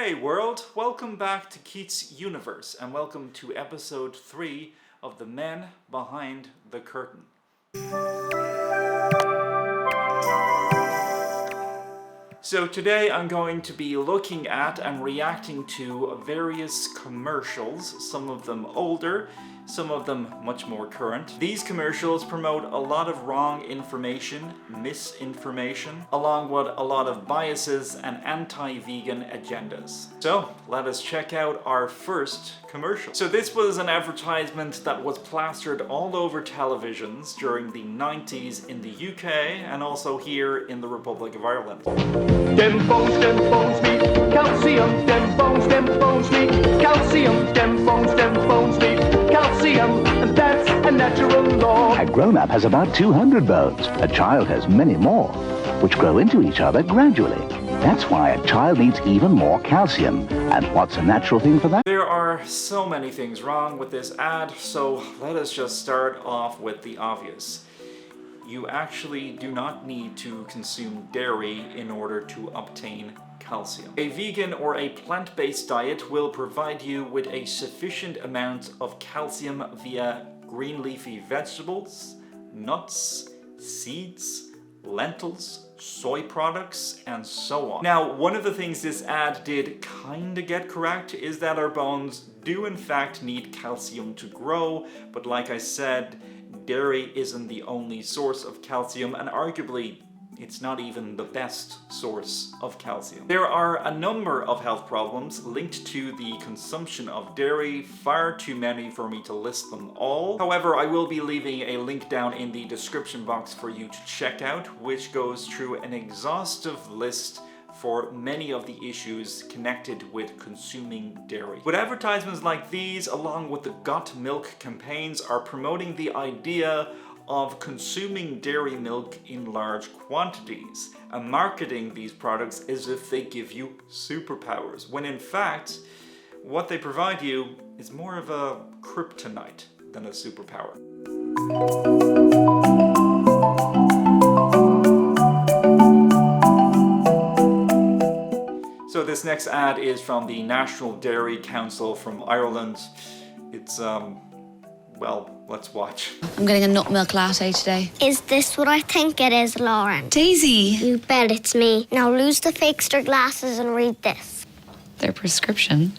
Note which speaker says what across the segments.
Speaker 1: Hey world, welcome back to Keith's Universe and welcome to episode 3 of The Men Behind the Curtain. So today I'm going to be looking at and reacting to various commercials, some of them older, some of them much more current. These commercials promote a lot of wrong information, misinformation, along with a lot of biases and anti-vegan agendas. So let us check out our first commercial. So this was an advertisement that was plastered all over televisions during the 90s in the UK and also here in the Republic of Ireland.
Speaker 2: Them bones need calcium. Them bones need calcium. Them bones need calcium. And that's a natural law.
Speaker 3: A grown-up has about 200 bones. A child has many more, which grow into each other gradually. That's why a child needs even more calcium. And what's a natural thing for that?
Speaker 1: There are so many things wrong with this ad, so let us just start off with the obvious. You actually do not need to consume dairy in order to obtain calcium. A vegan or a plant-based diet will provide you with a sufficient amount of calcium via green leafy vegetables, nuts, seeds, lentils, soy products, and so on. Now, one of the things this ad did kinda get correct is that our bones do in fact need calcium to grow, but like I said, dairy isn't the only source of calcium, and arguably it's not even the best source of calcium. There are a number of health problems linked to the consumption of dairy, far too many for me to list them all. However, I will be leaving a link down in the description box for you to check out, which goes through an exhaustive list for many of the issues connected with consuming dairy. But advertisements like these, along with the Got Milk campaigns, are promoting the idea of consuming dairy milk in large quantities and marketing these products as if they give you superpowers, when in fact, what they provide you is more of a kryptonite than a superpower. So this next ad is from the National Dairy Council from Ireland. It's, well, let's watch.
Speaker 4: I'm getting a nut milk latte today.
Speaker 5: Is this what I think it is, Lauren?
Speaker 4: Daisy!
Speaker 5: You bet it's me. Now lose the fakester glasses and read this.
Speaker 4: Their prescription.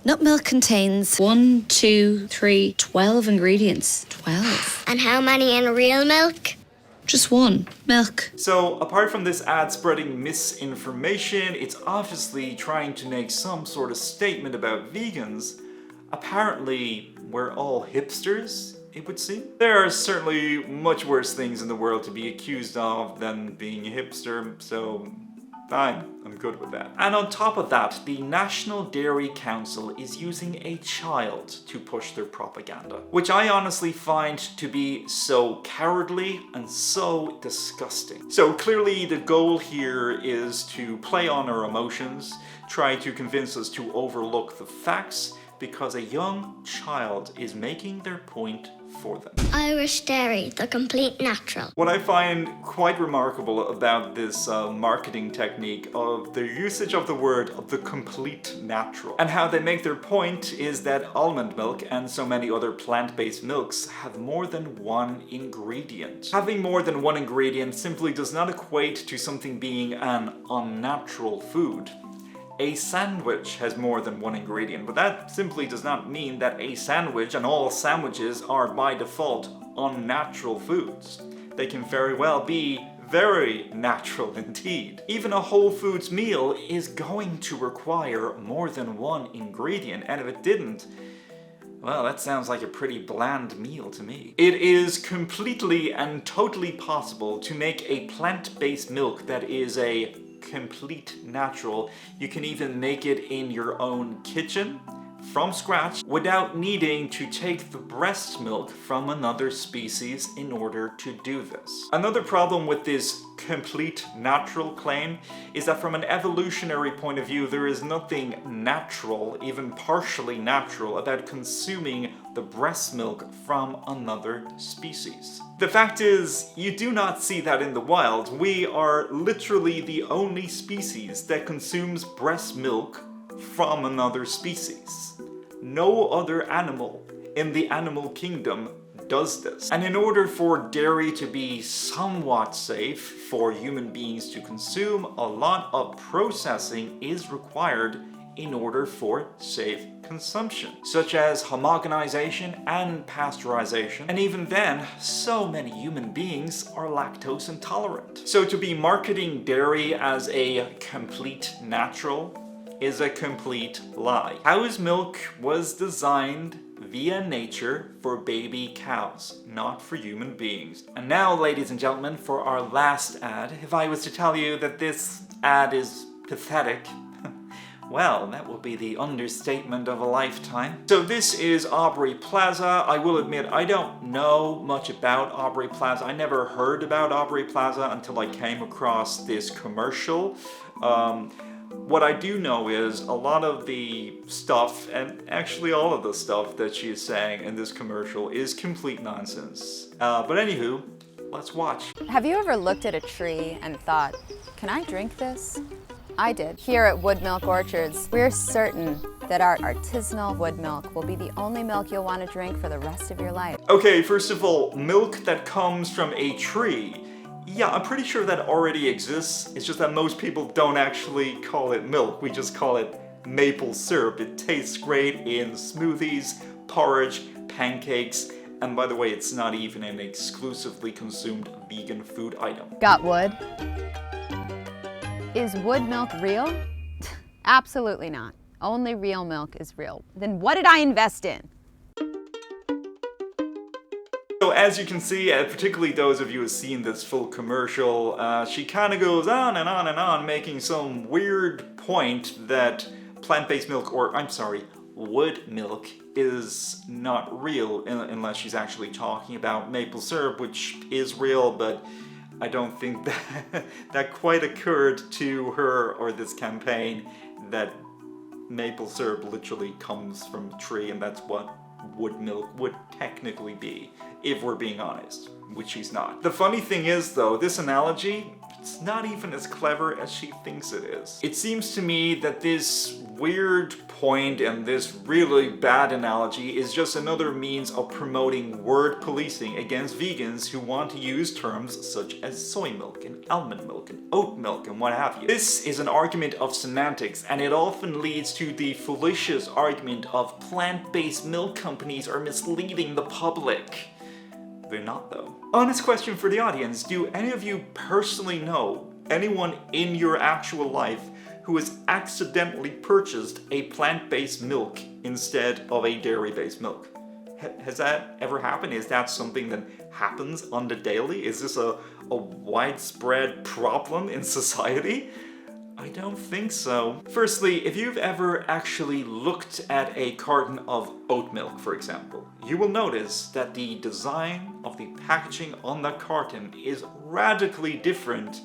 Speaker 4: Nut milk contains 1, 2, 3, 12 ingredients. 12.
Speaker 5: And how many in real milk?
Speaker 4: Just one. Milk.
Speaker 1: So, apart from this ad spreading misinformation, it's obviously trying to make some sort of statement about vegans. Apparently, we're all hipsters, it would seem. There are certainly much worse things in the world to be accused of than being a hipster, so fine, I'm good with that. And on top of that, the National Dairy Council is using a child to push their propaganda, which I honestly find to be so cowardly and so disgusting. So clearly the goal here is to play on our emotions, try to convince us to overlook the facts, because a young child is making their point for them.
Speaker 5: Irish dairy, the complete natural.
Speaker 1: What I find quite remarkable about this marketing technique of the usage of the word the complete natural and how they make their point is that almond milk and so many other plant-based milks have more than one ingredient. Having more than one ingredient simply does not equate to something being an unnatural food. A sandwich has more than one ingredient, but that simply does not mean that a sandwich and all sandwiches are by default unnatural foods. They can very well be very natural indeed. Even a whole foods meal is going to require more than one ingredient, and if it didn't, well, that sounds like a pretty bland meal to me. It is completely and totally possible to make a plant-based milk that is a complete natural. You can even make it in your own kitchen. from scratch without needing to take the breast milk from another species in order to do this. Another problem with this complete natural claim is that from an evolutionary point of view, there is nothing natural, even partially natural, about consuming the breast milk from another species. The fact is, you do not see that in the wild. We are literally the only species that consumes breast milk from another species. No other animal in the animal kingdom does this. And in order for dairy to be somewhat safe for human beings to consume, a lot of processing is required in order for safe consumption, such as homogenization and pasteurization. And even then, so many human beings are lactose intolerant. So to be marketing dairy as a complete natural is a complete lie. Cow's milk was designed via nature for baby cows, not for human beings. And now, ladies and gentlemen, for our last ad. If I was to tell you that this ad is pathetic, well, that will be the understatement of a lifetime. So this is Aubrey Plaza. I will admit, I don't know much about Aubrey Plaza. I never heard about Aubrey Plaza until I came across this commercial. What I do know is a lot of the stuff, and actually all of the stuff that she is saying in this commercial is complete nonsense. But anywho, let's watch.
Speaker 6: Have you ever looked at a tree and thought, can I drink this? I did. Here at Wood Milk Orchards, we're certain that our artisanal wood milk will be the only milk you'll want to drink for the rest of your life.
Speaker 1: Okay, first of all, milk that comes from a tree. Yeah, I'm pretty sure that already exists. It's just that most people don't actually call it milk. We just call it maple syrup. It tastes great in smoothies, porridge, pancakes, and by the way, it's not even an exclusively consumed vegan food item.
Speaker 6: Got wood? Is wood milk real? Absolutely not. Only real milk is real. Then what did I invest in?
Speaker 1: So as you can see, particularly those of you who have seen this full commercial, she kind of goes on and on and on, making some weird point that plant-based milk, or I'm sorry, wood milk, is not real unless she's actually talking about maple syrup, which is real, but I don't think that quite occurred to her or this campaign, that maple syrup literally comes from a tree, and that's what wood milk would technically be, if we're being honest, which she's not. The funny thing is, though, this analogy, it's not even as clever as she thinks it is. It seems to me that this weird point and this really bad analogy is just another means of promoting word policing against vegans who want to use terms such as soy milk and almond milk and oat milk and what have you. This is an argument of semantics, and it often leads to the fallacious argument of plant-based milk companies are misleading the public. They're not, though. Honest question for the audience, do any of you personally know anyone in your actual life who has accidentally purchased a plant-based milk instead of a dairy-based milk? Has that ever happened? Is that something that happens on the daily? Is this a widespread problem in society? I don't think so. Firstly, if you've ever actually looked at a carton of oat milk, for example, you will notice that the design of the packaging on that carton is radically different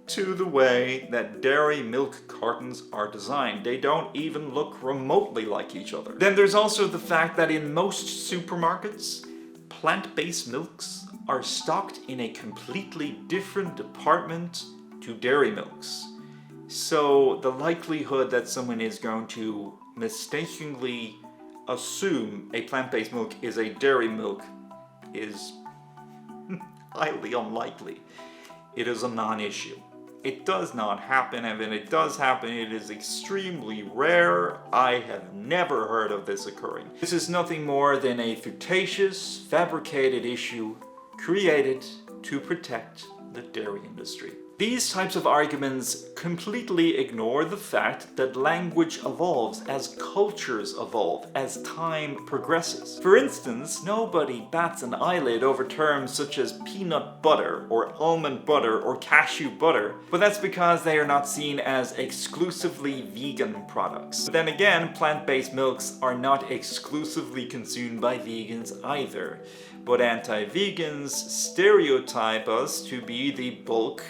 Speaker 1: to the way that dairy milk cartons are designed. They don't even look remotely like each other. Then there's also the fact that in most supermarkets, plant-based milks are stocked in a completely different department to dairy milks. So the likelihood that someone is going to mistakenly assume a plant-based milk is a dairy milk is highly unlikely. It is a non-issue. It does not happen, and when it does happen, it is extremely rare. I have never heard of this occurring. This is nothing more than a fictitious, fabricated issue created to protect the dairy industry. These types of arguments completely ignore the fact that language evolves as cultures evolve, as time progresses. For instance, nobody bats an eyelid over terms such as peanut butter or almond butter or cashew butter, but that's because they are not seen as exclusively vegan products. But then again, plant-based milks are not exclusively consumed by vegans either, but anti-vegans stereotype us to be the bulk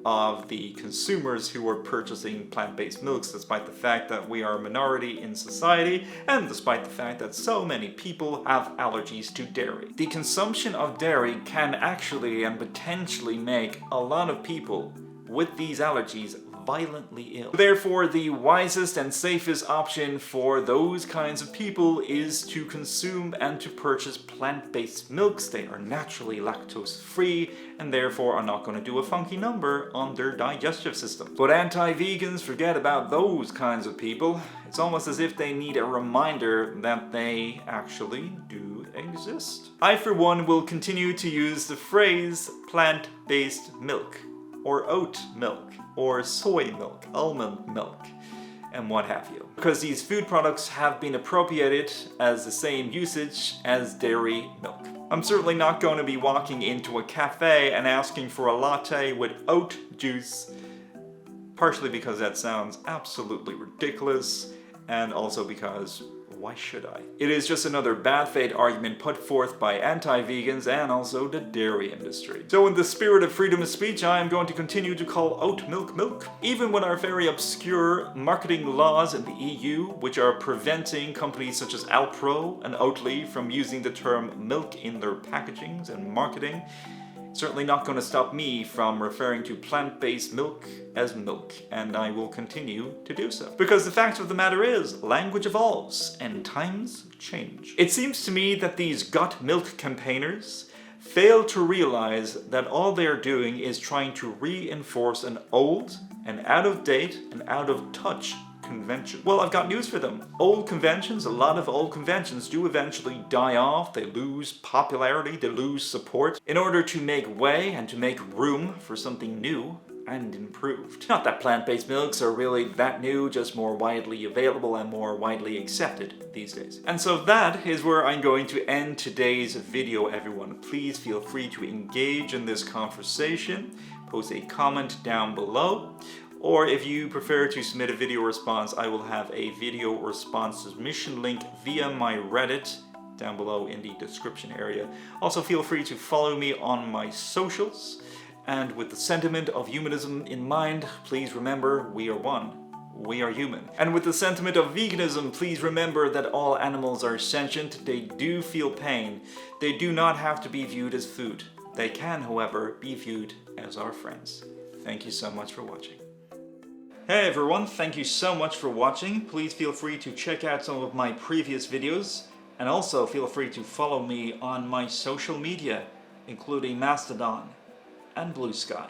Speaker 1: of the consumers who are purchasing plant-based milks, despite the fact that we are a minority in society and despite the fact that so many people have allergies to dairy. The consumption of dairy can actually and potentially make a lot of people with these allergies violently ill. Therefore, the wisest and safest option for those kinds of people is to consume and to purchase plant-based milks. They are naturally lactose-free and therefore are not going to do a funky number on their digestive system. But anti-vegans forget about those kinds of people. It's almost as if they need a reminder that they actually do exist. I, for one, will continue to use the phrase plant-based milk, or oat milk, or soy milk, almond milk, and what have you. Because these food products have been appropriated as the same usage as dairy milk. I'm certainly not going to be walking into a cafe and asking for a latte with oat juice, partially because that sounds absolutely ridiculous, and also because why should I? It is just another bad faith argument put forth by anti-vegans and also the dairy industry. So in the spirit of freedom of speech, I am going to continue to call oat milk milk, even with our very obscure marketing laws in the EU, which are preventing companies such as Alpro and Oatly from using the term milk in their packagings and marketing. Certainly not going to stop me from referring to plant-based milk as milk, and I will continue to do so. Because the fact of the matter is, language evolves, and times change. It seems to me that these gut milk campaigners fail to realize that all they are doing is trying to reinforce an old, and out-of-date, and out-of-touch convention. Well, I've got news for them. Old conventions, a lot of old conventions do eventually die off, they lose popularity, they lose support, in order to make way and to make room for something new and improved. Not that plant-based milks are really that new, just more widely available and more widely accepted these days. And so that is where I'm going to end today's video, everyone. Please feel free to engage in this conversation, post a comment down below. Or if you prefer to submit a video response, I will have a video response submission link via my Reddit down below in the description area. Also feel free to follow me on my socials. And with the sentiment of humanism in mind, please remember we are one. We are human. And with the sentiment of veganism, please remember that all animals are sentient. They do feel pain. They do not have to be viewed as food. They can, however, be viewed as our friends. Thank you so much for watching. Hey everyone, thank you so much for watching. Please feel free to check out some of my previous videos, and also feel free to follow me on my social media, including Mastodon and Bluesky.